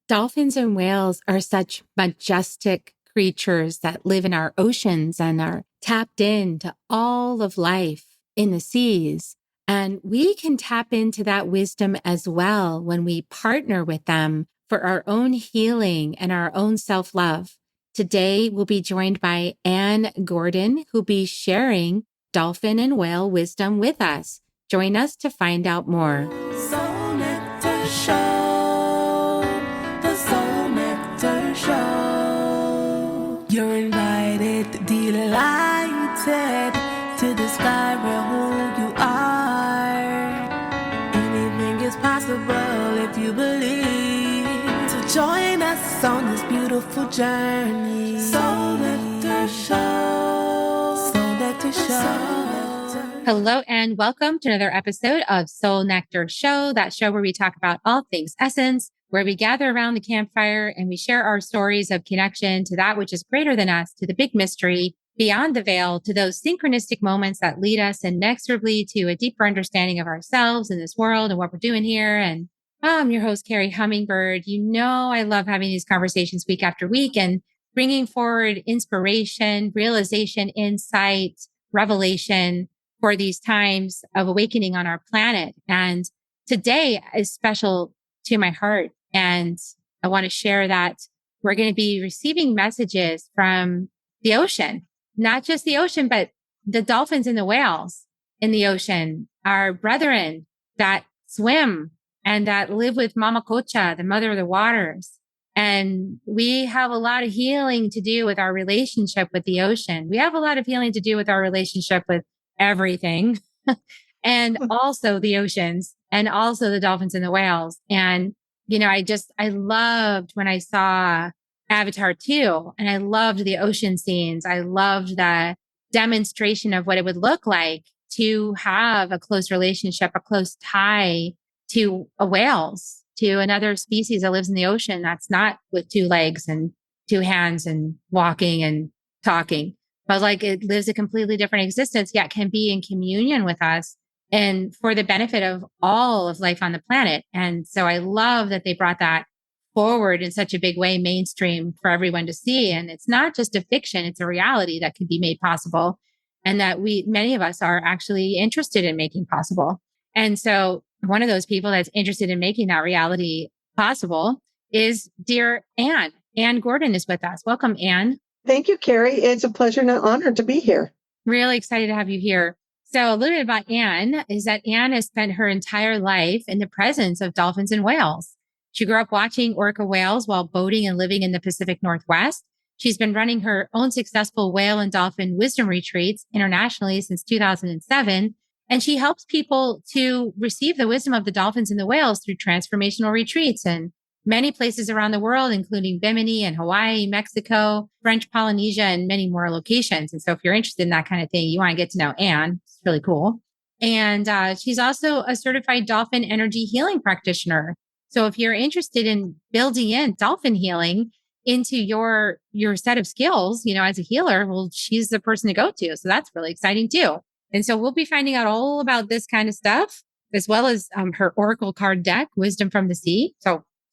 Dolphins and whales are such majestic creatures that live in our oceans and are tapped into all of life in the seas. And we can tap into that wisdom as well when we partner with them for our own healing and our own self-love. Today, we'll be joined by Anne Gordon, who'll be sharing dolphin and whale wisdom with us. Join us to find out more. Soul Nectar Show, the Soul Nectar Show. You're invited, delighted to discover who you are. Anything is possible if you believe. So join us on this beautiful journey. Soul Nectar Show, Soul Nectar Show. Hello and welcome to another episode of Soul Nectar Show, that show where we talk about all things essence, where we gather around the campfire and we share our stories of connection to that which is greater than us, to the big mystery beyond the veil, to those synchronistic moments that lead us inexorably to a deeper understanding of ourselves and this world and what we're doing here. And I'm your host, Carrie Hummingbird. You know, I love having these conversations week after week and bringing forward inspiration, realization, insight, revelation for these times of awakening on our planet. And today is special to my heart. And I want to share that we're going to be receiving messages from the ocean, not just the ocean, but the dolphins and the whales in the ocean, our brethren that swim and that live with Mama Cocha, the mother of the waters. And we have a lot of healing to do with our relationship with the ocean. We have a lot of healing to do with our relationship with everything and also the oceans and also the dolphins and the whales. And, you know, I loved when I saw Avatar 2 and I loved the ocean scenes. I loved the demonstration of what it would look like to have a close relationship, a close tie to whales, to another species that lives in the ocean. That's not with two legs and two hands and walking and talking. But like it lives a completely different existence, yet can be in communion with us and for the benefit of all of life on the planet. And so I love that they brought that forward in such a big way, mainstream for everyone to see. And it's not just a fiction, it's a reality that can be made possible and that many of us are actually interested in making possible. And so one of those people that's interested in making that reality possible is dear Anne. Anne Gordon is with us. Welcome, Anne. Thank you, Carrie. It's a pleasure and an honor to be here. Really excited to have you here. So a little bit about Anne is that Anne has spent her entire life in the presence of dolphins and whales. She grew up watching orca whales while boating and living in the Pacific Northwest. She's been running her own successful whale and dolphin wisdom retreats internationally since 2007. And she helps people to receive the wisdom of the dolphins and the whales through transformational retreats and many places around the world, including Bimini and Hawaii, Mexico, French Polynesia, and many more locations. And so if you're interested in that kind of thing, you want to get to know Anne. It's really cool. And she's also a certified dolphin energy healing practitioner. So if you're interested in building in dolphin healing into your set of skills, you know, as a healer, well, she's the person to go to. So that's really exciting too. And so we'll be finding out all about this kind of stuff, as well as her Oracle card deck, Wisdom from the Sea.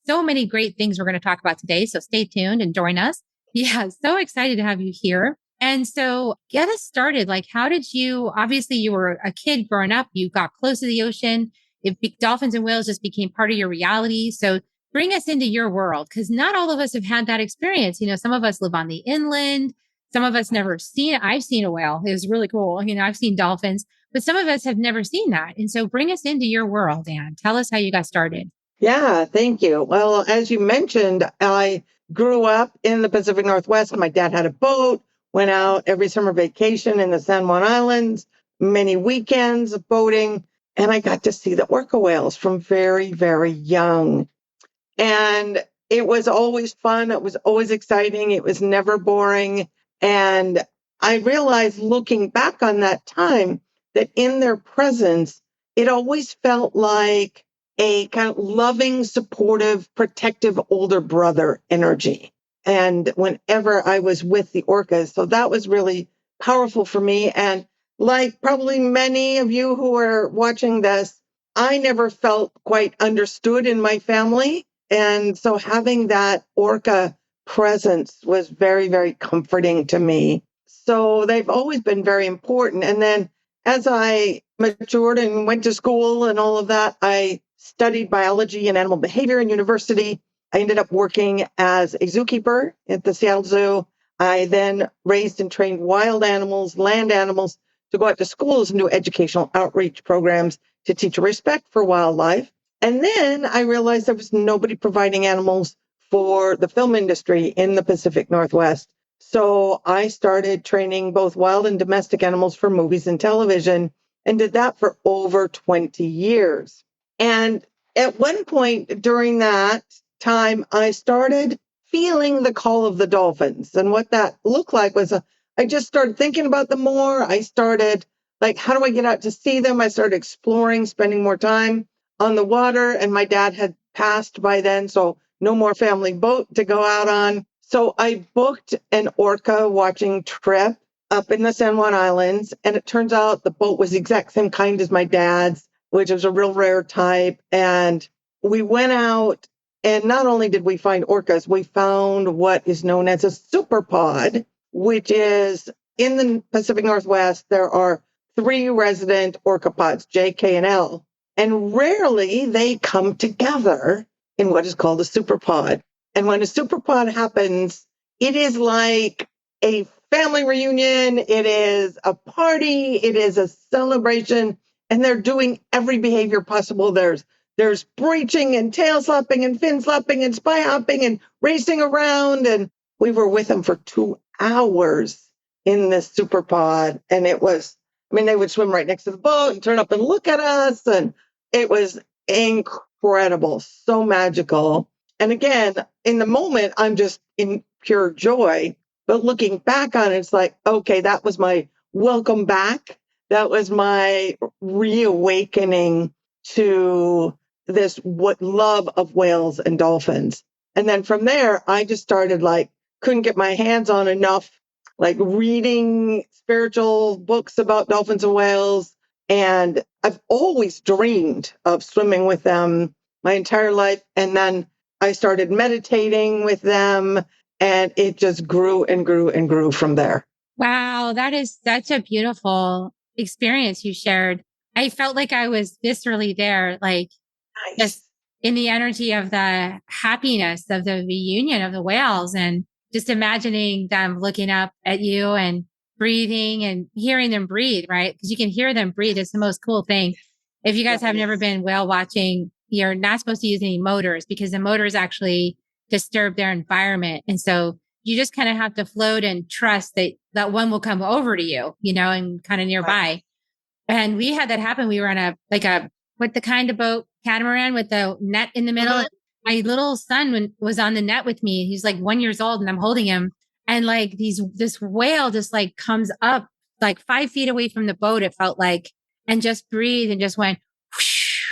So many great things we're going to talk about today. So stay tuned and join us. Yeah, so excited to have you here. And so get us started. Like, how did you, obviously you were a kid growing up, you got close to the ocean. Dolphins and whales just became part of your reality. So bring us into your world, because not all of us have had that experience. You know, some of us live on the inland. Some of us I've seen a whale. It was really cool. You know, I've seen dolphins, but some of us have never seen that. And so bring us into your world, Anne. Tell us how you got started. Yeah, thank you. Well, as you mentioned, I grew up in the Pacific Northwest. My dad had a boat, went out every summer vacation in the San Juan Islands, many weekends of boating, and I got to see the orca whales from very, very young. And it was always fun. It was always exciting. It was never boring. And I realized looking back on that time that in their presence, it always felt like a kind of loving, supportive, protective older brother energy. And whenever I was with the orcas, so that was really powerful for me. And like probably many of you who are watching this, I never felt quite understood in my family. And so having that orca presence was very, very comforting to me. So they've always been very important. And then as I matured and went to school and all of that, I studied biology and animal behavior in university. I ended up working as a zookeeper at the Seattle Zoo. I then raised and trained wild animals, land animals, to go out to schools and do educational outreach programs to teach respect for wildlife. And then I realized there was nobody providing animals for the film industry in the Pacific Northwest. So I started training both wild and domestic animals for movies and television and did that for over 20 years. And at one point during that time, I started feeling the call of the dolphins. And what that looked like was I just started thinking about them more. I started like, how do I get out to see them? I started exploring, spending more time on the water. And my dad had passed by then, so no more family boat to go out on. So I booked an orca watching trip up in the San Juan Islands. And it turns out the boat was the exact same kind as my dad's, which was a real rare type. And we went out, and not only did we find orcas, we found what is known as a superpod, which is in the Pacific Northwest. There are 3 resident orca pods, J, K, and L. And rarely they come together in what is called a superpod. And when a superpod happens, it is like a family reunion. It is a party. It is a celebration. And they're doing every behavior possible. There's breaching and tail slapping and fin slapping and spy hopping and racing around. And we were with them for 2 hours in this superpod. And it was, they would swim right next to the boat and turn up and look at us. And it was incredible, so magical. And again, in the moment, I'm just in pure joy. But looking back on it, it's like, okay, that was my welcome back. That was my reawakening to this love of whales and dolphins. And then from there, I just started couldn't get my hands on enough, reading spiritual books about dolphins and whales. And I've always dreamed of swimming with them my entire life. And then I started meditating with them, and it just grew and grew and grew from there. Wow, that is such a beautiful experience you shared. I felt like I was viscerally there, Nice. Just in the energy of the happiness of the reunion of the whales, and just imagining them looking up at you and breathing and hearing them breathe, right? Because you can hear them breathe. It's the most cool thing. If you guys have never been whale watching, you're not supposed to use any motors because the motors actually disturb their environment. And so you just kind of have to float and trust that one will come over to you, and kind of nearby. Right. And we had that happen. We were on what the kind of boat, catamaran with the net in the middle. My little son was on the net with me. He's 1 year old and I'm holding him. And this whale just comes up 5 feet away from the boat, it felt like, and just breathed and just went whoosh,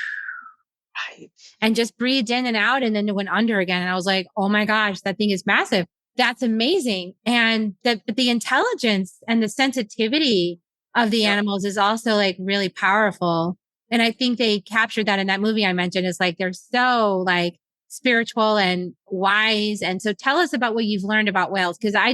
right, and just breathed in and out. And then it went under again. And I was like, oh my gosh, that thing is massive. That's amazing. And the intelligence and the sensitivity of the animals is also really powerful. And I think they captured that in that movie I mentioned. Is they're so spiritual and wise. And so tell us about what you've learned about whales. Cause I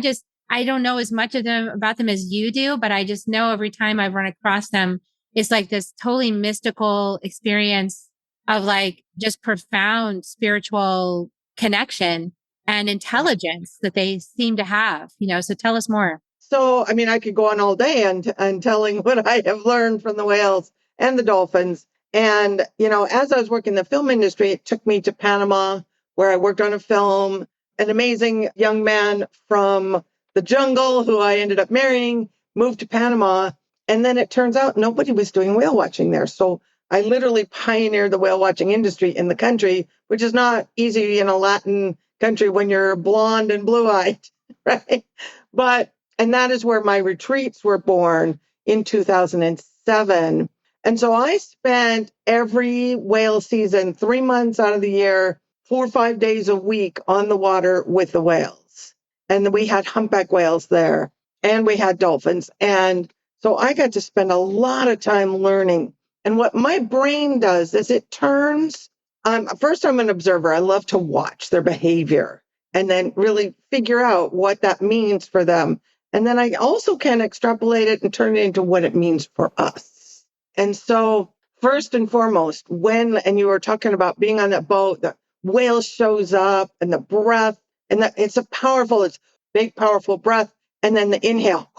don't know as much about them as you do, but I just know every time I've run across them, it's this totally mystical experience of just profound spiritual connection and intelligence that they seem to have, so tell us more. So, I could go on all day and telling what I have learned from the whales and the dolphins. And, as I was working in the film industry, it took me to Panama, where I worked on a film. An amazing young man from the jungle who I ended up marrying moved to Panama. And then it turns out nobody was doing whale watching there. So I literally pioneered the whale watching industry in the country, which is not easy in a Latin country when you're blonde and blue-eyed, right? And that is where my retreats were born in 2007. And so I spent every whale season, 3 months out of the year, 4 or 5 days a week on the water with the whales. And we had humpback whales there, and we had dolphins. And so I got to spend a lot of time learning. And what my brain does is it turns First, I'm an observer. I love to watch their behavior and then really figure out what that means for them. And then I also can extrapolate it and turn it into what it means for us. And so, first and foremost, and you were talking about being on that boat, the whale shows up and the breath, and it's big, powerful breath. And then the inhale,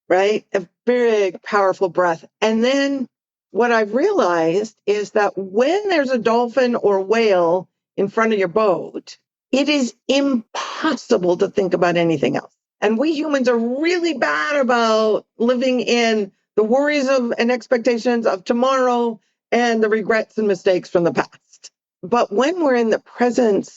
right? A big, powerful breath. And then what I've realized is that when there's a dolphin or whale in front of your boat, it is impossible to think about anything else. And we humans are really bad about living in the worries and expectations of tomorrow and the regrets and mistakes from the past. But when we're in the present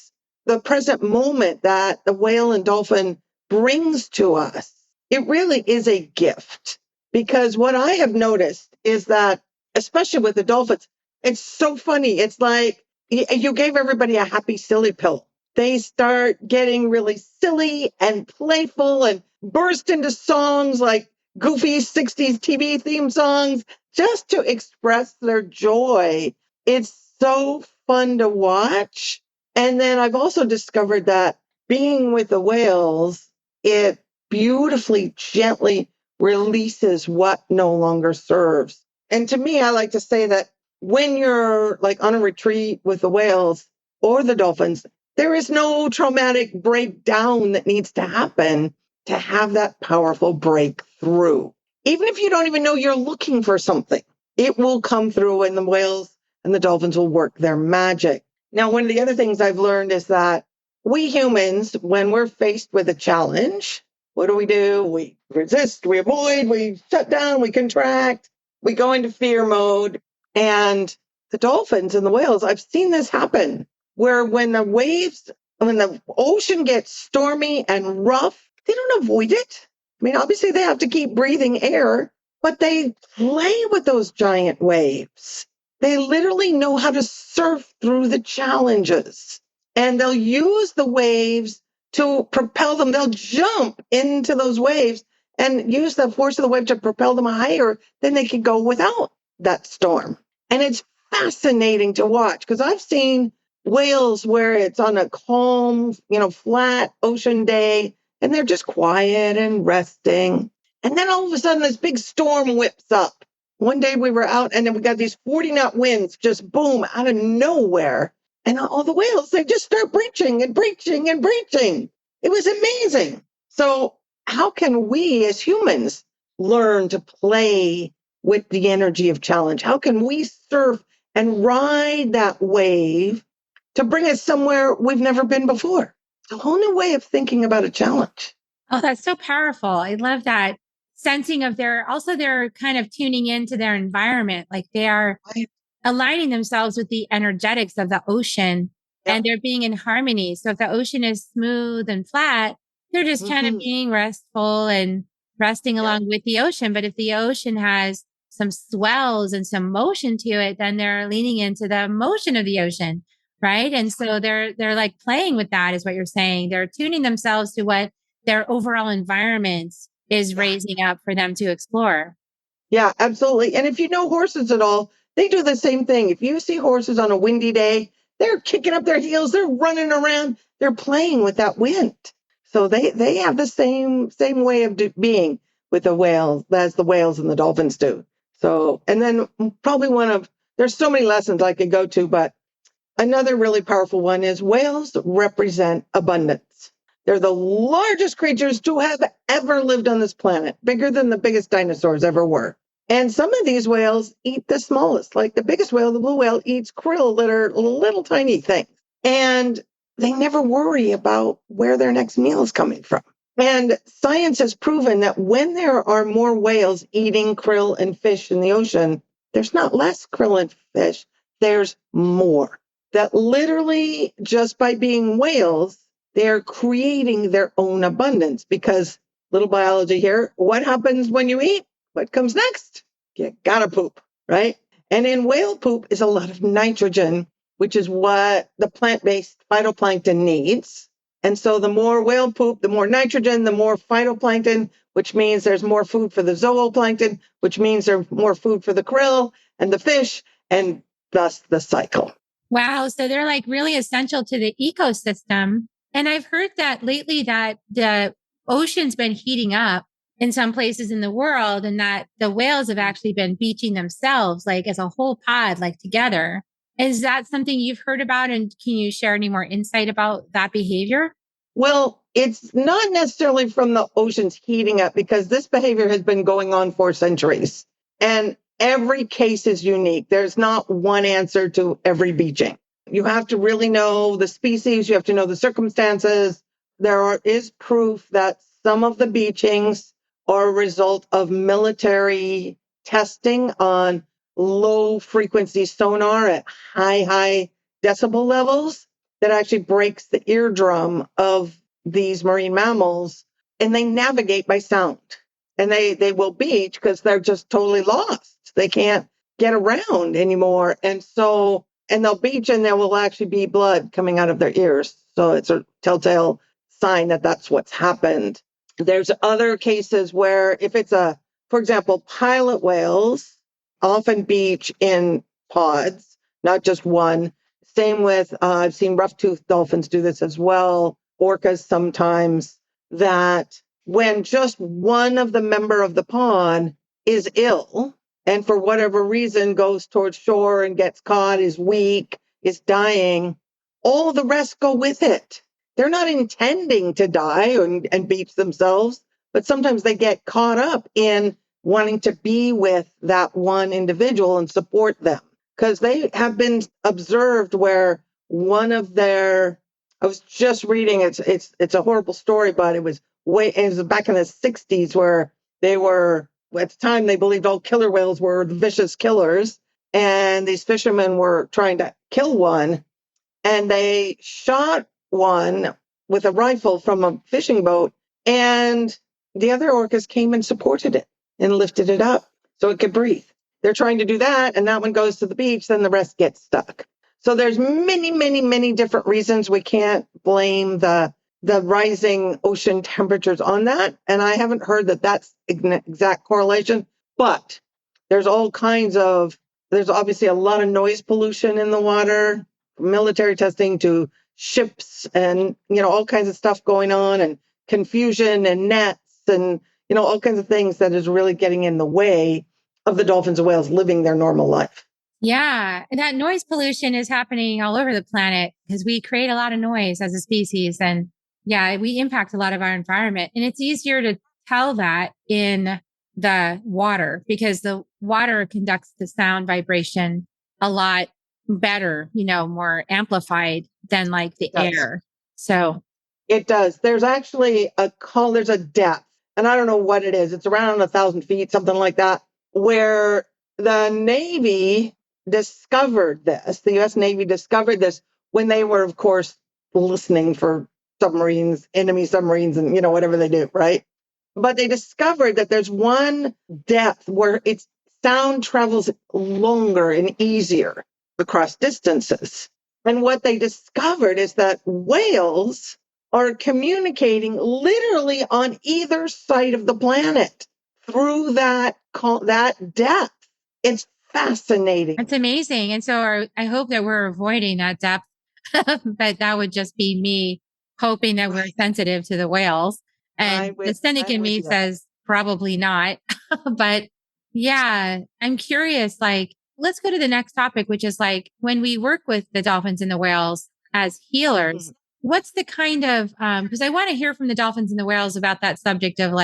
moment that the whale and dolphin brings to us, it really is a gift. Because what I have noticed is that, especially with the dolphins, it's so funny. It's like you gave everybody a happy, silly pill. They start getting really silly and playful and burst into songs like goofy 60s TV theme songs just to express their joy. It's so fun to watch. And then I've also discovered that being with the whales, it beautifully, gently releases what no longer serves. And to me, I like to say that when you're like on a retreat with the whales or the dolphins, there is no traumatic breakdown that needs to happen to have that powerful breakthrough. Even if you don't even know you're looking for something, it will come through and the whales and the dolphins will work their magic. Now, one of the other things I've learned is that we humans, when we're faced with a challenge, what do? We resist, we avoid, we shut down, we contract, we go into fear mode. And the dolphins and the whales, I've seen this happen where when the ocean gets stormy and rough, they don't avoid it. I mean, obviously they have to keep breathing air, but they play with those giant waves. They literally know how to surf through the challenges, and they'll use the waves to propel them. They'll jump into those waves and use the force of the wave to propel them higher than they could go without that storm. And it's fascinating to watch because I've seen whales where it's on a calm, flat ocean day, and they're just quiet and resting. And then all of a sudden, this big storm whips up. One day we were out, and then we got these 40-knot winds just boom out of nowhere. And all the whales, they just start breaching and breaching and breaching. It was amazing. So how can we as humans learn to play with the energy of challenge? How can we surf and ride that wave to bring us somewhere we've never been before? It's a whole new way of thinking about a challenge. Oh, that's so powerful. I love that sensing of they're kind of tuning into their environment. Like they are aligning themselves with the energetics of the ocean and they're being in harmony. So if the ocean is smooth and flat, they're just kind of being restful and resting along with the ocean. But if the ocean has some swells and some motion to it, then they're leaning into the motion of the ocean. Right. And so they're like playing with that is what you're saying. They're tuning themselves to what their overall environment is raising up for them to explore. Yeah, absolutely. And if you know horses at all, they do the same thing. If you see horses on a windy day, they're kicking up their heels, they're running around, they're playing with that wind. So they have the same way of being with the whales as the whales and the dolphins do. So, and then probably there's so many lessons I could go to, but another really powerful one is whales represent abundance. They're the largest creatures to have ever lived on this planet, bigger than the biggest dinosaurs ever were. And some of these whales eat the smallest, like the biggest whale, the blue whale, eats krill that are little tiny things. And they never worry about where their next meal is coming from. And science has proven that when there are more whales eating krill and fish in the ocean, there's not less krill and fish, there's more. That literally just by being whales, they're creating their own abundance because little biology here, what happens when you eat? What comes next? You gotta poop, right? And in whale poop is a lot of nitrogen, which is what the plant-based phytoplankton needs. And so the more whale poop, the more nitrogen, the more phytoplankton, which means there's more food for the zooplankton, which means there's more food for the krill and the fish, and thus the cycle. Wow. So they're like really essential to the ecosystem. And I've heard that lately that the ocean's been heating up in some places in the world and that the whales have actually been beaching themselves like as a whole pod, like together. Is that something you've heard about? And can you share any more insight about that behavior? Well, it's not necessarily from the oceans heating up because this behavior has been going on for centuries. And every case is unique. There's not one answer to every beaching. You have to really know the species, you have to know the circumstances. Is proof that some of the beachings are a result of military testing on low frequency sonar at high decibel levels that actually breaks the eardrum of these marine mammals, and they navigate by sound. And they will beach because they're just totally lost. They can't get around anymore. And they'll beach and there will actually be blood coming out of their ears. So it's a telltale sign that that's what's happened. There's other cases where if it's for example, pilot whales often beach in pods, not just one. Same with, I've seen rough-toothed dolphins do this as well, orcas sometimes, that when just one of the member of the pod is ill and for whatever reason goes towards shore and gets caught, is weak, is dying, all the rest go with it. They're not intending to die and beach themselves, but sometimes they get caught up in wanting to be with that one individual and support them. Because they have been observed where I was just reading, it's a horrible story, but it was back in the 60s where they were, at the time they believed all killer whales were the vicious killers. And these fishermen were trying to kill one and they shot one with a rifle from a fishing boat. And the other orcas came and supported it and lifted it up so it could breathe. They're trying to do that, and that one goes to the beach, then the rest gets stuck. So there's many different reasons we can't blame the rising ocean temperatures on that. And I haven't heard that that's exact correlation, but there's obviously a lot of noise pollution in the water, from military testing to ships and, all kinds of stuff going on and confusion and nets and, all kinds of things that is really getting in the way of the dolphins and whales living their normal life. Yeah. And that noise pollution is happening all over the planet because we create a lot of noise as a species. And yeah, we impact a lot of our environment. And it's easier to tell that in the water because the water conducts the sound vibration a lot better, more amplified than like the air. So it does. There's actually there's a depth, and I don't know what it is. It's around 1,000 feet, something like that, where the Navy discovered this. The U.S. Navy discovered this when they were, of course, listening for submarines, enemy submarines, and, whatever they do, right? But they discovered that there's one depth where its sound travels longer and easier across distances. And what they discovered is that whales are communicating literally on either side of the planet through that depth. It's fascinating. That's amazing. And so I hope that we're avoiding that depth, but that would just be me hoping that we're sensitive to the whales. And the cynic in me says probably not. But yeah, I'm curious, let's go to the next topic, which is when we work with the dolphins and the whales as healers, what's the kind of, because I want to hear from the dolphins and the whales about that subject of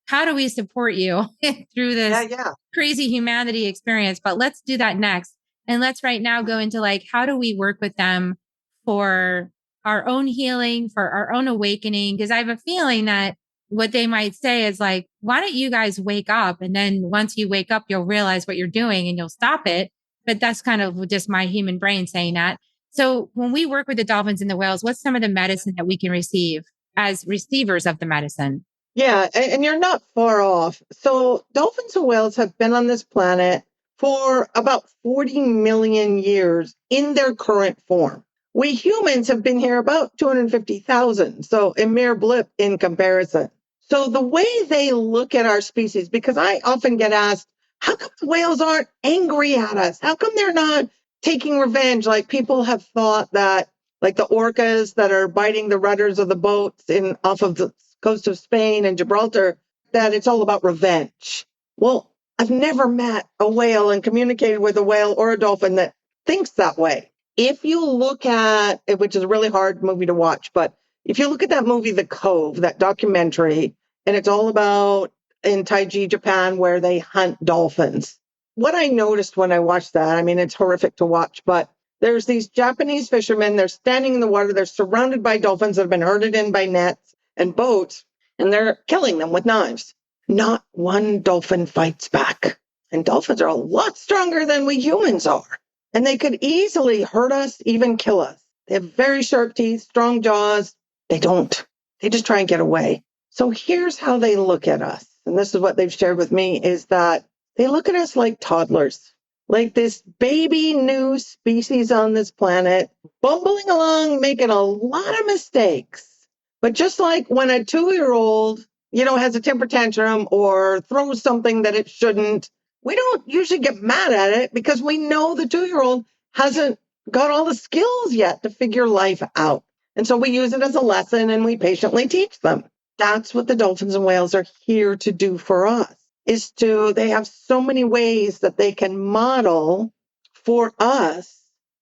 how do we support you through this crazy humanity experience? But let's do that next. And let's right now go into how do we work with them for our own healing, for our own awakening? Because I have a feeling that what they might say is why don't you guys wake up? And then once you wake up, you'll realize what you're doing and you'll stop it. But that's kind of just my human brain saying that. So when we work with the dolphins and the whales, what's some of the medicine that we can receive as receivers of the medicine? Yeah, and you're not far off. So dolphins and whales have been on this planet for about 40 million years in their current form. We humans have been here about 250,000, so a mere blip in comparison. So the way they look at our species, because I often get asked, how come the whales aren't angry at us? How come they're not taking revenge. Like people have thought that, like the orcas that are biting the rudders of the boats in off of the coast of Spain and Gibraltar, that it's all about revenge. Well, I've never met a whale and communicated with a whale or a dolphin that thinks that way. If you look at, which is a really hard movie to watch, but if you look at that movie, The Cove, that documentary, and it's all about in Taiji, Japan, where they hunt dolphins. What I noticed when I watched that, I mean, it's horrific to watch, but there's these Japanese fishermen, they're standing in the water, they're surrounded by dolphins that have been herded in by nets and boats, and they're killing them with knives. Not one dolphin fights back. And dolphins are a lot stronger than we humans are. And they could easily hurt us, even kill us. They have very sharp teeth, strong jaws. They don't. They just try and get away. So here's how they look at us. And this is what they've shared with me, is that they look at us like toddlers, like this baby new species on this planet, bumbling along, making a lot of mistakes. But just like when a 2-year-old, has a temper tantrum or throws something that it shouldn't, we don't usually get mad at it because we know the 2-year-old hasn't got all the skills yet to figure life out. And so we use it as a lesson and we patiently teach them. That's what the dolphins and whales are here to do for us, they have so many ways that they can model for us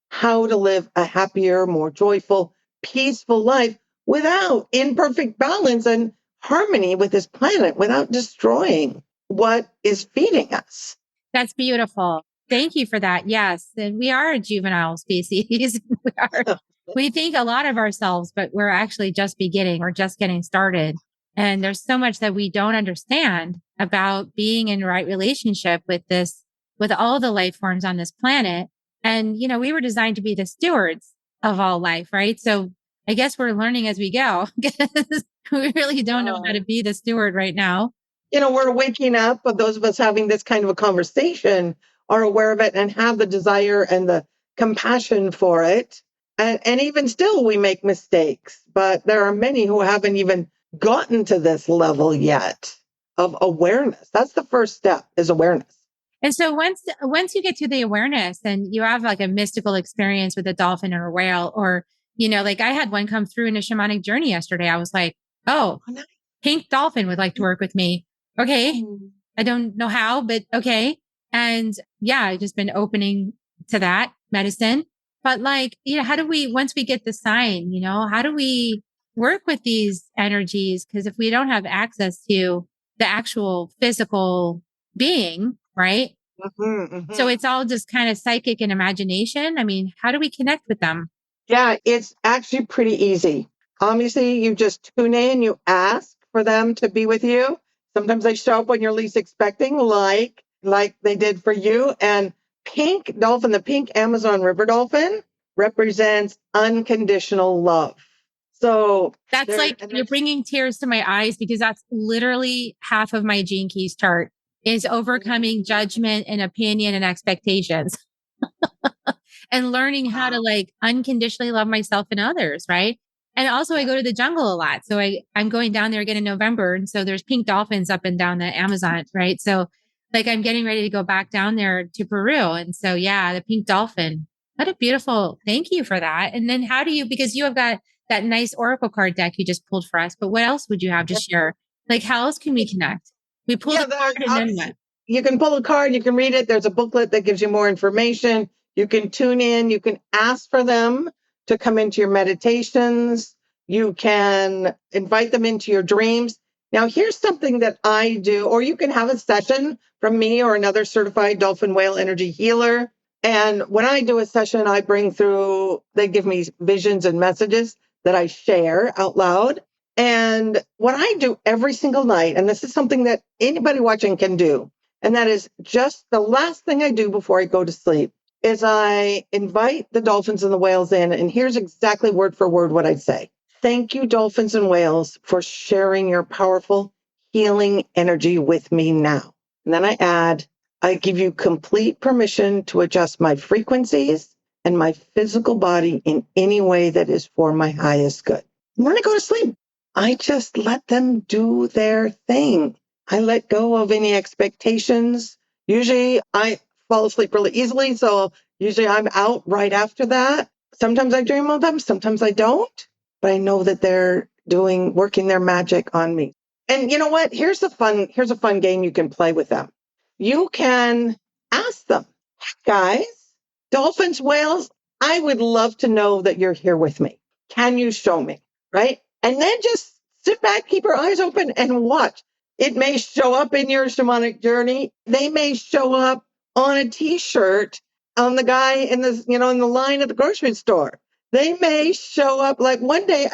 how to live a happier, more joyful, peaceful life without imperfect balance and harmony with this planet, without destroying what is feeding us. That's beautiful. Thank you for that. Yes. And we are a juvenile species. We think a lot of ourselves, but we're actually just beginning. We're just getting started. And there's so much that we don't understand about being in the right relationship with all the life forms on this planet. And, we were designed to be the stewards of all life, right? So I guess we're learning as we go because we really don't know how to be the steward right now. We're waking up, but those of us having this kind of a conversation are aware of it and have the desire and the compassion for it. And even still, we make mistakes, but there are many who haven't even gotten to this level yet of awareness. That's the first step, is awareness. And so once you get to the awareness and you have like a mystical experience with a dolphin or a whale, or, like I had one come through in a shamanic journey yesterday. I was like, oh, pink dolphin would like to work with me. Okay. I don't know how, but okay. And yeah, I've just been opening to that medicine. But like, how do we, once we get the sign, how do we work with these energies? Because if we don't have access to the actual physical being, right? So it's all just kind of psychic and imagination. I mean, how do we connect with them? Yeah, it's actually pretty easy. Obviously, you just tune in, you ask for them to be with you. Sometimes they show up when you're least expecting, like they did for you. And pink dolphin, the pink Amazon river dolphin, represents unconditional love. So that's like, you're bringing tears to my eyes, because that's literally half of my Gene Keys chart is overcoming judgment and opinion and expectations and learning how to like unconditionally love myself and others. Right. And also I go to the jungle a lot. So I'm going down there again in November. And so there's pink dolphins up and down the Amazon. Right. So like I'm getting ready to go back down there to Peru. And so, yeah, the pink dolphin, what a beautiful, thank you for that. And then how do you, because you have got that nice Oracle card deck you just pulled for us, but what else would you have to share? Like how else can we connect? We pull the card and then what? You can pull a card, you can read it. There's a booklet that gives you more information. You can tune in, you can ask for them to come into your meditations. You can invite them into your dreams. Now, here's something that I do, or you can have a session from me or another certified dolphin whale energy healer. And when I do a session, I bring through, they give me visions and messages that I share out loud. And what I do every single night, and this is something that anybody watching can do, and that is just the last thing I do before I go to sleep, is I invite the dolphins and the whales in. And here's exactly word for word what I say. Thank you, dolphins and whales, for sharing your powerful healing energy with me now. And then I add, I give you complete permission to adjust my frequencies and my physical body in any way that is for my highest good. And when I go to sleep, I just let them do their thing. I let go of any expectations. Usually I fall asleep really easily, so Usually I'm out right after that. Sometimes I dream of them, sometimes I don't, but I know that they're working their magic on me. And you know what? Here's a fun game you can play with them. You can ask them, guys, dolphins, whales, I would love to know that you're here with me. Can you show me? Right? And then just sit back, keep your eyes open and watch. It may show up in your shamanic journey. They may show up on a t-shirt on the guy in in the line at the grocery store. They may show up like one day.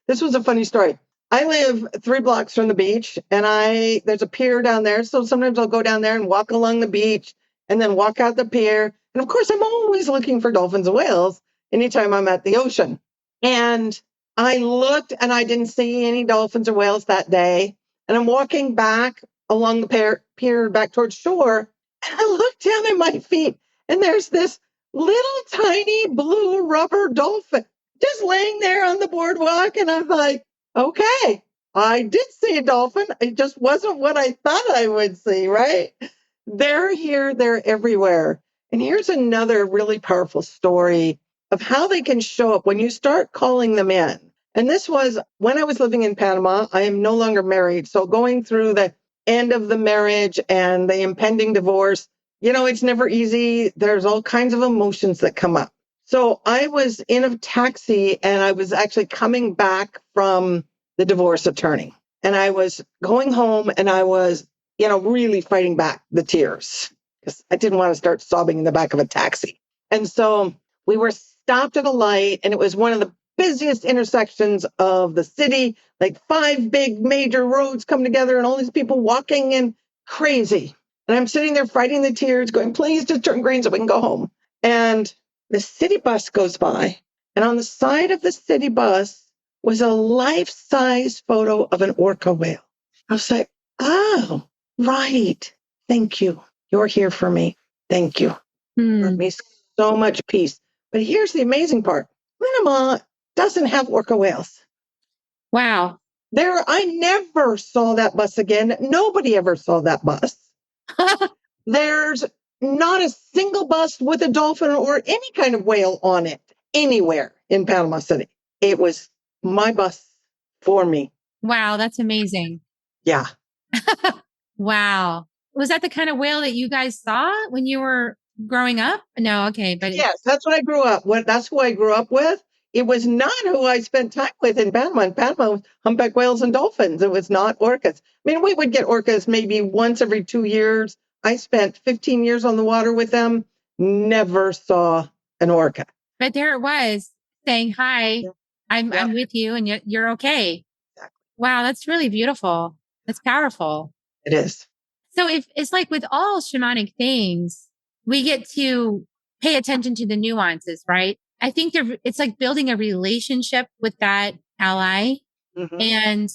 This was a funny story. I live 3 blocks from the beach and there's a pier down there. So sometimes I'll go down there and walk along the beach and then walk out the pier. And of course, I'm always looking for dolphins and whales anytime I'm at the ocean. And I looked and I didn't see any dolphins or whales that day. And I'm walking back along the pier back towards shore. And I look down at my feet and there's this little tiny blue rubber dolphin just laying there on the boardwalk. And I'm like, okay, I did see a dolphin. It just wasn't what I thought I would see, right? They're here, they're everywhere. And here's another really powerful story of how they can show up when you start calling them in. And this was when I was living in Panama. I am no longer married. So going through the end of the marriage and the impending divorce, it's never easy. There's all kinds of emotions that come up. So I was in a taxi and I was actually coming back from the divorce attorney. And I was going home and I was, really fighting back the tears because I didn't want to start sobbing in the back of a taxi. And so we were stopped at a light and it was one of the busiest intersections of the city, like 5 big major roads come together and all these people walking in crazy. And I'm sitting there fighting the tears going, please just turn green so we can go home. And the city bus goes by. And on the side of the city bus was a life-size photo of an orca whale. I was like, oh, right. Thank you. You're here for me. Thank you. Brought me so much peace. But here's the amazing part. Panama doesn't have orca whales. Wow. I never saw that bus again. Nobody ever saw that bus. There's not a single bus with a dolphin or any kind of whale on it anywhere in Panama City. It was my bus for me. Wow, that's amazing. Yeah. Wow. Was that the kind of whale that you guys saw when you were growing up? No, okay. But yes, that's what I grew up with. That's who I grew up with. It was not who I spent time with in Panama. In Panama, humpback whales and dolphins. It was not orcas. I mean, we would get orcas maybe once every 2 years. I spent 15 years on the water with them. Never saw an orca. But there it was saying, hi, I'm with you and you're okay. Exactly. Wow, that's really beautiful. That's powerful. It is. So if it's like with all shamanic things, we get to pay attention to the nuances, right? I think it's like building a relationship with that ally. Mm-hmm. And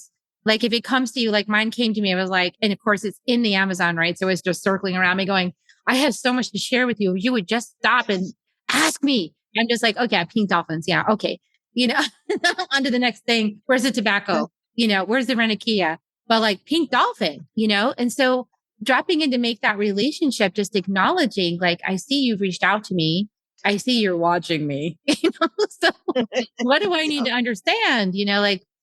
like, if it comes to you, like mine came to me, I was like, and of course it's in the Amazon, right? So it's just circling around me going, I have so much to share with you. You would just stop and ask me. I'm just like, okay, pink dolphins. Yeah. Okay. On to the next thing. Where's the tobacco? Where's the Renikia? But like pink dolphin, and so dropping in to make that relationship, just acknowledging, like, I see you've reached out to me. I see you're watching me. So what do I need to understand?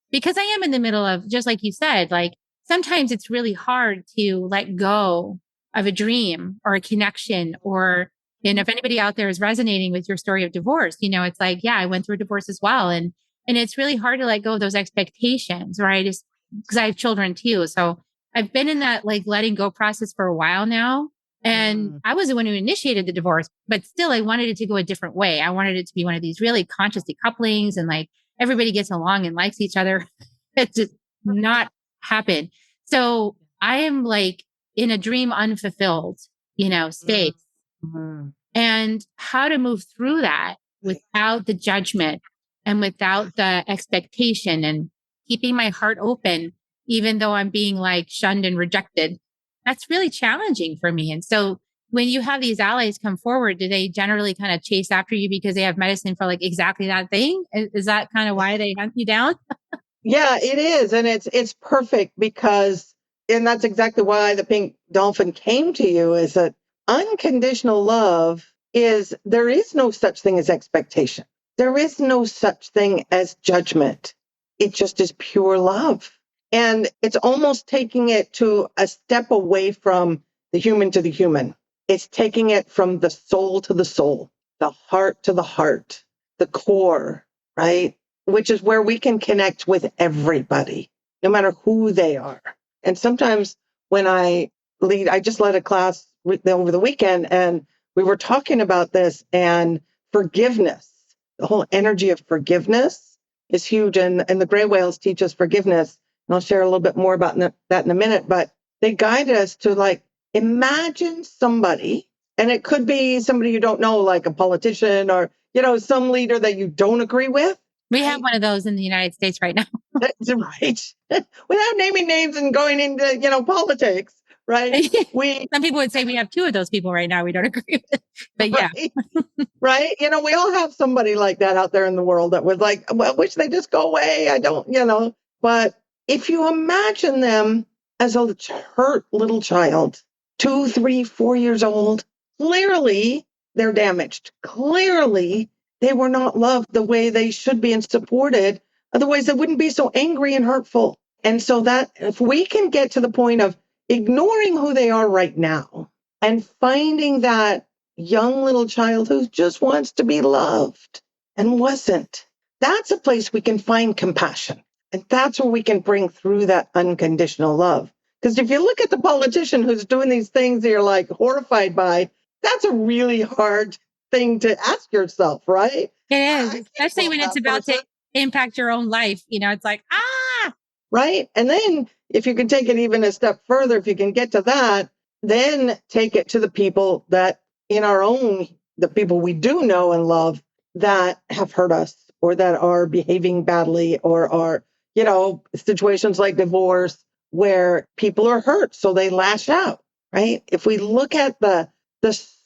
Because I am in the middle of, just like you said, like sometimes it's really hard to let go of a dream or a connection, or, if anybody out there is resonating with your story of divorce, it's like, yeah, I went through a divorce as well. And it's really hard to let go of those expectations, right? Because I have children too. So I've been in that like letting go process for a while now. And I was the one who initiated the divorce, but still I wanted it to go a different way. I wanted it to be one of these really conscious decouplings and like everybody gets along and likes each other. It's just not happened. So I am like in a dream unfulfilled, space. Mm-hmm. And how to move through that without the judgment and without the expectation and keeping my heart open, even though I'm being like shunned and rejected. That's really challenging for me. And so when you have these allies come forward, do they generally kind of chase after you because they have medicine for like exactly that thing? Is that kind of why they hunt you down? Yeah, it is. And it's perfect because, and that's exactly why the pink dolphin came to you, is that unconditional love is there is no such thing as expectation. There is no such thing as judgment. It just is pure love. And it's almost taking it to a step away from the human to the human. It's taking it from the soul to the soul, the heart to the heart, the core, right? Which is where we can connect with everybody, no matter who they are. And sometimes when I just led a class over the weekend, and we were talking about this, and forgiveness, the whole energy of forgiveness is huge. And the gray whales teach us forgiveness. And I'll share a little bit more about that in a minute, but they guide us to like, imagine somebody, and it could be somebody you don't know, like a politician or, some leader that you don't agree with. We have one of those in the United States right now. That's right. Without naming names and going into, politics, right? Some people would say we have two of those people right now we don't agree with. But yeah. Right. We all have somebody like that out there in the world that was like, well, wish they just go away. I don't. But if you imagine them as a hurt little child, 2, 3, 4 years old, clearly they're damaged. Clearly they were not loved the way they should be and supported. Otherwise, they wouldn't be so angry and hurtful. And so that if we can get to the point of ignoring who they are right now and finding that young little child who just wants to be loved and wasn't, that's a place we can find compassion. And that's where we can bring through that unconditional love. Because if you look at the politician who's doing these things that you're like horrified by, that's a really hard thing to ask yourself, right? It is, especially when it's about to impact your own life. It's like, Right. And then if you can take it even a step further, if you can get to that, then take it to the people that the people we do know and love that have hurt us or that are behaving badly or are, situations like divorce where people are hurt. So they lash out, right? If we look at the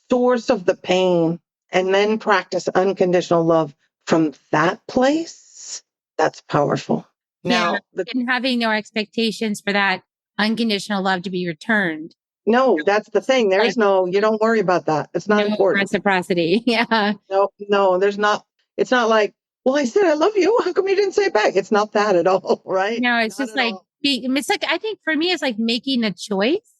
source of the pain and then practice unconditional love from that place, that's powerful. Now, and having no expectations for that unconditional love to be returned. No, that's the thing. There's you don't worry about that. It's not important. Reciprocity. Yeah. No, there's not. It's not like, well, I said I love you. How come you didn't say it back? It's not that at all, right? No, it's just like, it's like, I think for me, it's like making a choice.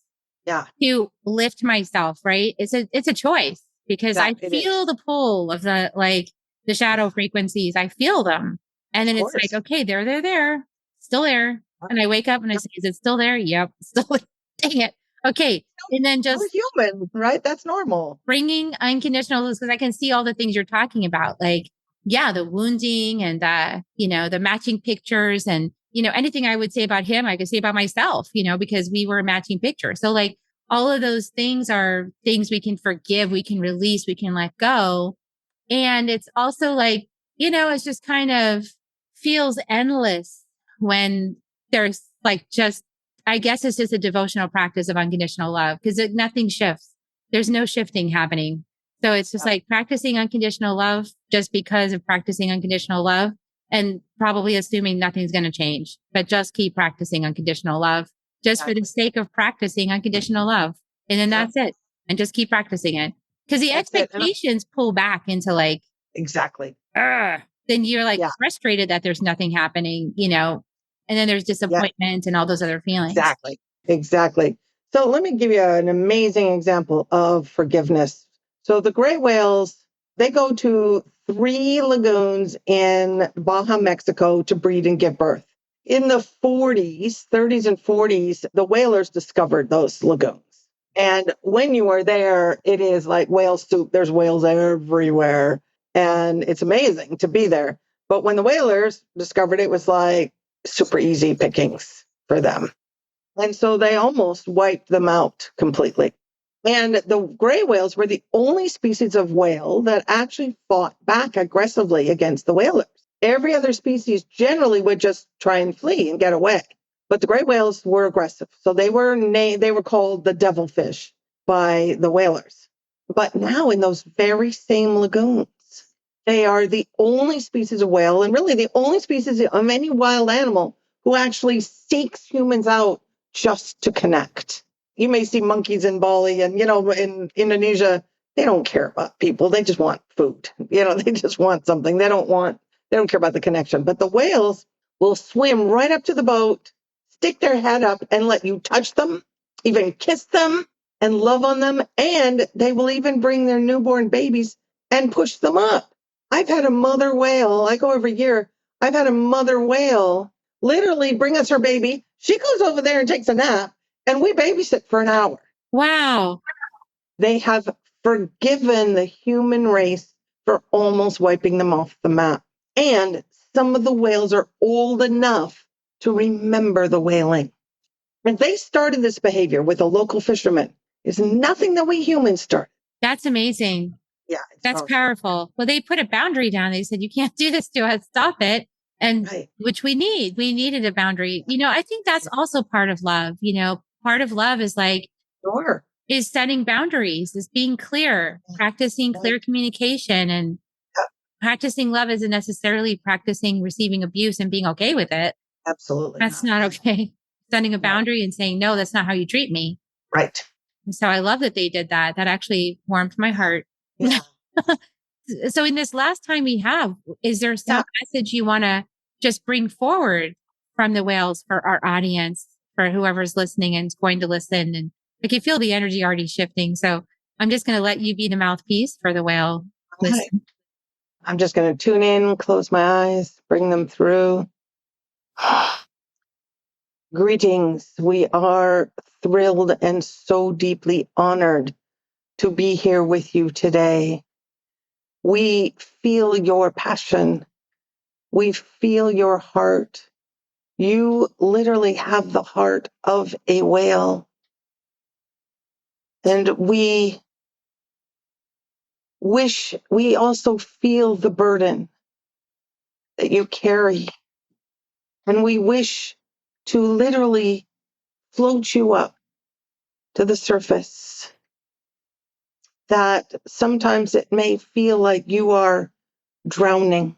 Yeah. To lift myself, right? It's a choice because I feel the pull of the shadow frequencies. I feel them. And then it's like, okay, they're still there. And I wake up and I say, is it still there? Yep. Still, dang it. Okay. And then just we're human, right? That's normal. Bringing unconditional love because I can see all the things you're talking about. Like, yeah, the wounding and the matching pictures and, anything I would say about him, I could say about myself, because we were matching pictures. So like all of those things are things we can forgive, we can release, we can let go. And it's also like, it's just kind of feels endless when there's like I guess it's just a devotional practice of unconditional love because nothing shifts. There's no shifting happening. So it's just like practicing unconditional love just because of practicing unconditional love and probably assuming nothing's going to change, but just keep practicing unconditional love just for the sake of practicing unconditional love. And then that's it. And just keep practicing it because the expectations pull back into like, exactly. Then you're like frustrated that there's nothing happening, and then there's disappointment and all those other feelings. Exactly. So let me give you an amazing example of forgiveness. So the gray whales, they go to 3 lagoons in Baja, Mexico to breed and give birth. In the 30s and 40s, the whalers discovered those lagoons. And when you are there, it is like whale soup. There's whales everywhere. And it's amazing to be there. But when the whalers discovered it was like super easy pickings for them. And so they almost wiped them out completely. And the gray whales were the only species of whale that actually fought back aggressively against the whalers. Every other species generally would just try and flee and get away. But the gray whales were aggressive. So they were called the devilfish by the whalers. But now in those very same lagoons, they are the only species of whale and really the only species of any wild animal who actually seeks humans out just to connect. You may see monkeys in Bali and, in Indonesia, they don't care about people. They just want food. They just want something. They don't care about the connection. But the whales will swim right up to the boat, stick their head up and let you touch them, even kiss them and love on them. And they will even bring their newborn babies and push them up. I've had a mother whale, I go every year. I've had a mother whale literally bring us her baby. She goes over there and takes a nap, and we babysit for an hour. Wow. They have forgiven the human race for almost wiping them off the map. And some of the whales are old enough to remember the whaling. And they started this behavior with a local fisherman. It's nothing that we humans start. That's amazing. Yeah. That's powerful. Well, they put a boundary down. They said, you can't do this to us. Stop it. And Right. which we needed a boundary. I think that's also part of love. Part of love is like, Sure. is setting boundaries, is being clear, practicing clear communication, and practicing love isn't necessarily practicing receiving abuse and being okay with it. Absolutely. That's not okay. Setting a boundary and saying, no, that's not how you treat me. Right. And so I love that they did that. That actually warmed my heart. Yeah. So in this last time we have, is there some message you want to just bring forward from the whales for our audience, for whoever's listening and is going to listen? And I can feel the energy already shifting. So I'm just going to let you be the mouthpiece for the whale. Right. I'm just going to tune in, close my eyes, bring them through. Greetings. We are thrilled and so deeply honored to be here with you today. We feel your passion. We feel your heart. You literally have the heart of a whale. And we also feel the burden that you carry. And we wish to literally float you up to the surface. That sometimes it may feel like you are drowning,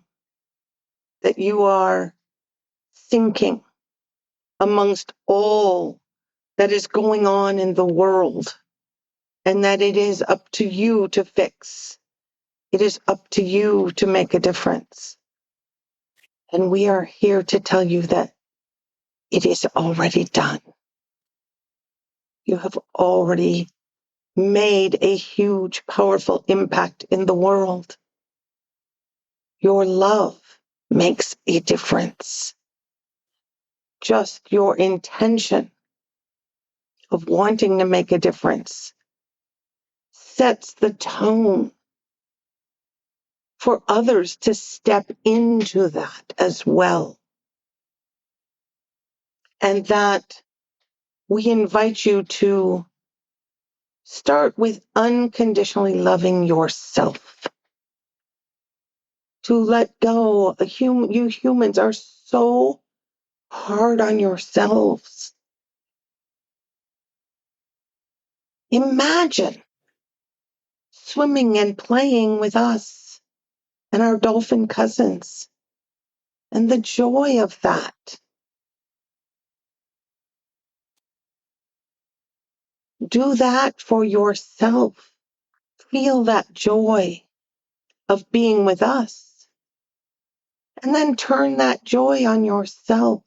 that you are sinking amongst all that is going on in the world, and that it is up to you to fix. It is up to you to make a difference. And we are here to tell you that it is already done. You have already made a huge, powerful impact in the world. Your love makes a difference. Just your intention of wanting to make a difference sets the tone for others to step into that as well. And that we invite you to start with unconditionally loving yourself. To let go. You humans are so hard on yourselves. Imagine swimming and playing with us and our dolphin cousins and the joy of that. Do that for yourself. Feel that joy of being with us. And then turn that joy on yourself.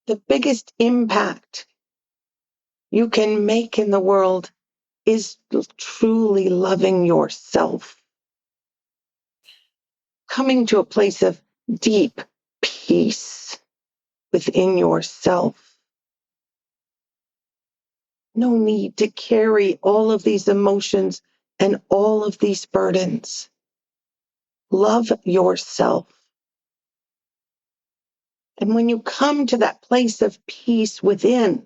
The biggest impact you can make in the world is truly loving yourself. Coming to a place of deep peace within yourself. No need to carry all of these emotions and all of these burdens. Love yourself. And when you come to that place of peace within,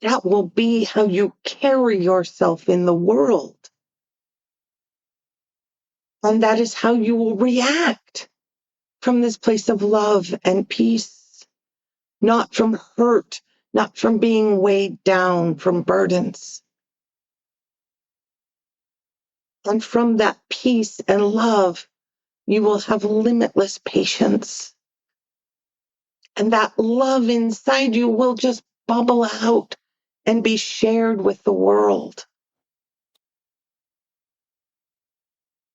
that will be how you carry yourself in the world. And that is how you will react from this place of love and peace, not from hurt, not from being weighed down from burdens. And from that peace and love, you will have limitless patience And that love inside you will just bubble out and be shared with the world.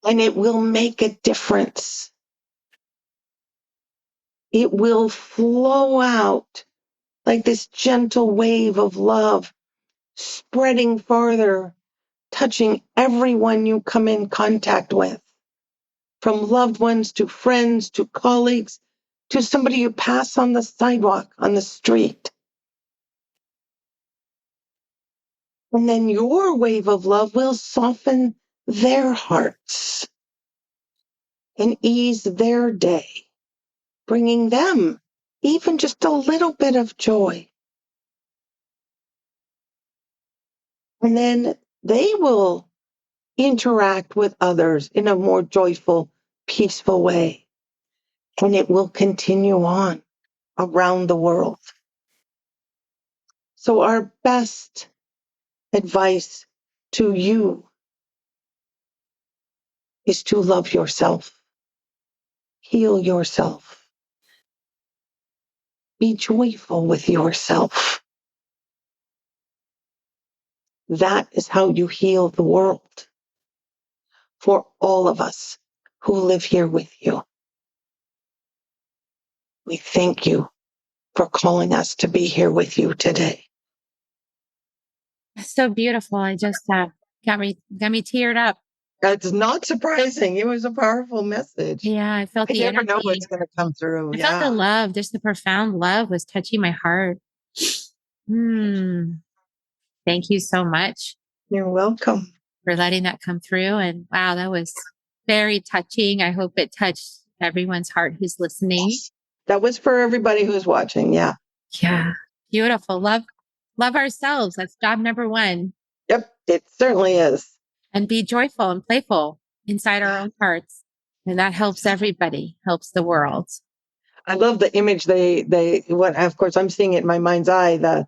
And it will make a difference. It will flow out like this gentle wave of love, spreading farther, touching everyone you come in contact with, from loved ones to friends to colleagues to somebody you pass on the sidewalk, on the street. And then your wave of love will soften their hearts and ease their day, bringing them even just a little bit of joy. And then they will interact with others in a more joyful, peaceful way. And it will continue on around the world. So our best advice to you is to love yourself, heal yourself, be joyful with yourself. That is how you heal the world for all of us who live here with you. We thank you for calling us to be here with you today. So beautiful. I just got me teared up. That's not surprising. It was a powerful message. Yeah, I felt I the never energy. know what's going to come through. I felt the love, just the profound love was touching my heart. Thank you so much. You're welcome for letting that come through. And wow, that was very touching. I hope it touched everyone's heart who's listening. Yes. That was for everybody who's watching. Yeah. Yeah. Beautiful. Love ourselves. That's job number one. Yep. It certainly is. And be joyful and playful inside our own hearts. And that helps everybody, helps the world. I love the image of course I'm seeing it in my mind's eye,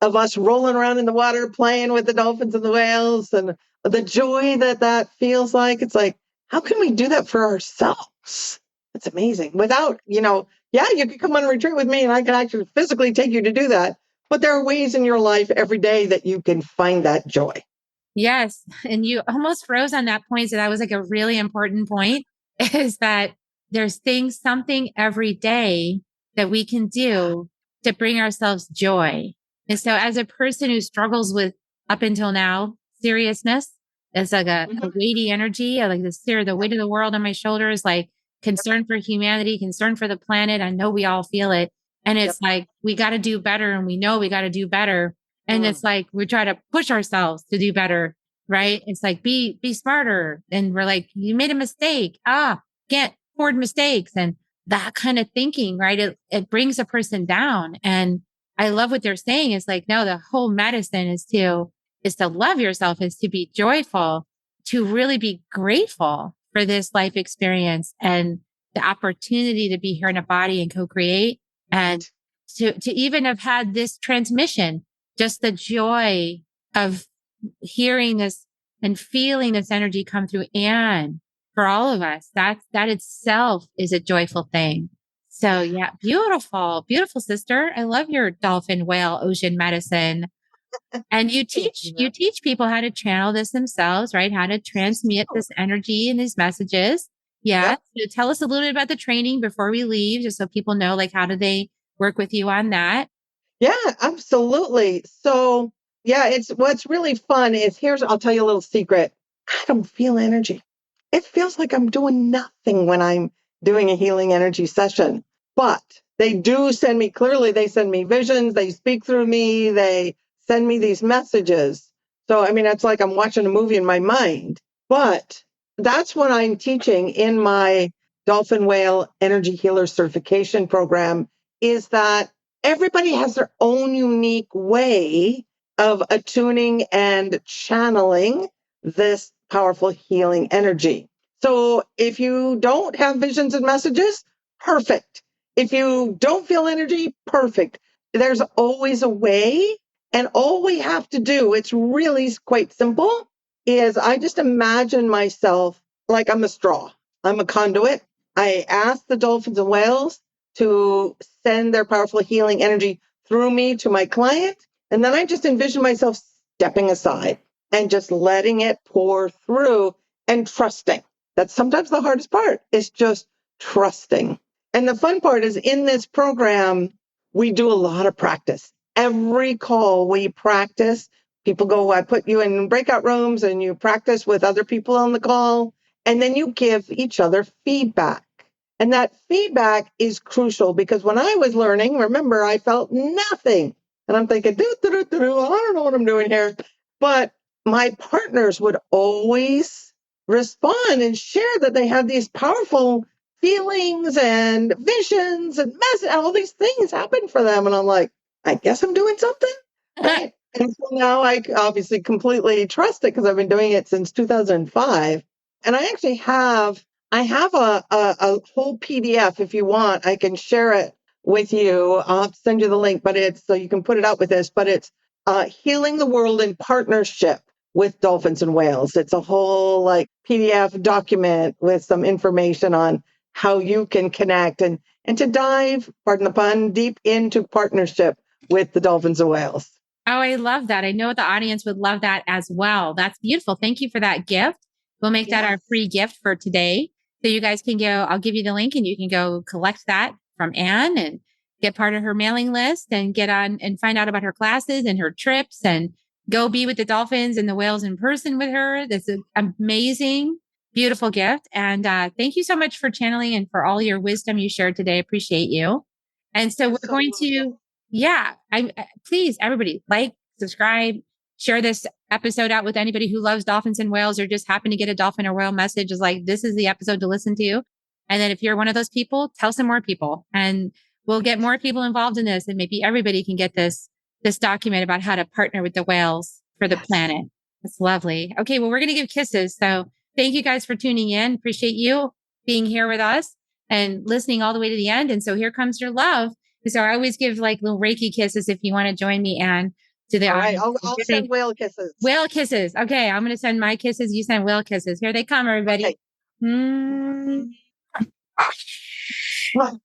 of us rolling around in the water, playing with the dolphins and the whales, and the joy that feels like. It's like, how can we do that for ourselves? It's amazing. Without, you could come on a retreat with me and I can actually physically take you to do that. But there are ways in your life every day that you can find that joy. Yes. And you almost froze on that point. So that was like a really important point, is that there's something every day that we can do to bring ourselves joy. And so as a person who struggles with, up until now, seriousness, it's like a weighty energy, like the weight of the world on my shoulders, like concern for humanity, concern for the planet. I know we all feel it. And it's like, we got to do better. And we know we got to do better. And it's like, we try to push ourselves to do better, right? It's like, be smarter. And we're like, you made a mistake. Can't afford mistakes. And that kind of thinking, right? It brings a person down. And I love what they're saying. It's like, no, the whole medicine is to love yourself, is to be joyful, to really be grateful for this life experience and the opportunity to be here in a body and co-create, and to even have had this transmission, just the joy of hearing this and feeling this energy come through. And for all of us, that itself is a joyful thing. So yeah, beautiful, beautiful sister. I love your dolphin, whale, ocean medicine. And you teach people how to channel this themselves, right? How to transmit this energy and these messages. Yeah. Yep. So tell us a little bit about the training before we leave, just so people know, like, how do they work with you on that? Yeah, absolutely. So yeah, what's really fun is I'll tell you a little secret. I don't feel energy. It feels like I'm doing nothing when I'm doing a healing energy session, but they send me visions. They speak through me. They send me these messages. So, I mean, it's like I'm watching a movie in my mind, but that's what I'm teaching in my Dolphin Whale Energy Healer Certification program, is that everybody has their own unique way of attuning and channeling this powerful healing energy. So if you don't have visions and messages, perfect. If you don't feel energy, perfect. There's always a way. And all we have to do, it's really quite simple, is I just imagine myself like I'm a straw. I'm a conduit. I ask the dolphins and whales to send their powerful healing energy through me to my client. And then I just envision myself stepping aside and just letting it pour through and trusting. That's sometimes the hardest part, is just trusting. And the fun part is, in this program, we do a lot of practice. Every call we practice. People go, I put you in breakout rooms and you practice with other people on the call, and then you give each other feedback. And that feedback is crucial, because when I was learning, remember, I felt nothing. And I'm thinking, I don't know what I'm doing here. But my partners would always respond and share that they had these powerful feelings and visions and all these things happen for them. And I'm like, I guess I'm doing something. Right? And so now I obviously completely trust it, because I've been doing it since 2005. And I actually have a whole PDF. If you want, I can share it with you. I'll send you the link, but it's so you can put it out with this. But it's Healing the World in Partnership with Dolphins and Whales. It's a whole PDF document with some information on how you can connect and to dive, pardon the pun, deep into partnership with the dolphins and whales. Oh, I love that. I know the audience would love that as well. That's beautiful. Thank you for that gift. We'll make that our free gift for today. So you guys can go, I'll give you the link and you can go collect that from Anne and get part of her mailing list and get on and find out about her classes and her trips and go be with the dolphins and the whales in person with her. That's an amazing, beautiful gift. And thank you so much for channeling and for all your wisdom you shared today. Appreciate you. And so we're going to, please, everybody, subscribe, share this episode out with anybody who loves dolphins and whales, or just happen to get a dolphin or whale message is like, this is the episode to listen to. And then if you're one of those people, tell some more people, and we'll get more people involved in this. And maybe everybody can get this document about how to partner with the whales for the planet. It's lovely. Okay. Well, we're going to give kisses. So thank you guys for tuning in. Appreciate you being here with us and listening all the way to the end. And so here comes your love. So I always give little Reiki kisses if you want to join me, Anne. To the audience. All right, I'll send whale kisses. Whale kisses. Okay, I'm going to send my kisses. You send whale kisses. Here they come, everybody. Okay. All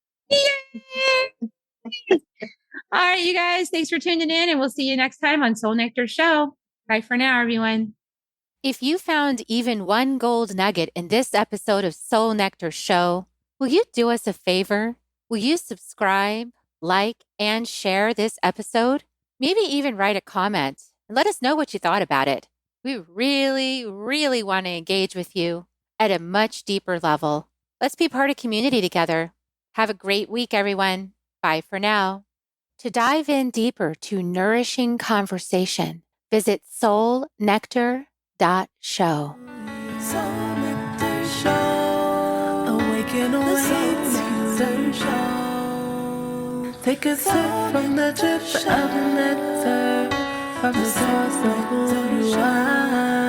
right, you guys. Thanks for tuning in, and we'll see you next time on Soul Nectar Show. Bye for now, everyone. If you found even one gold nugget in this episode of Soul Nectar Show, will you do us a favor? Will you subscribe, like, and share this episode? Maybe even write a comment and let us know what you thought about it. We really, really want to engage with you at a much deeper level. Let's be part of community together. Have a great week, everyone. Bye for now. To dive in deeper to nourishing conversation, visit soulnectar.show. Soul Nectar Show. Awaken the show. Take a sip from the drip of nectar, from the source of who you are.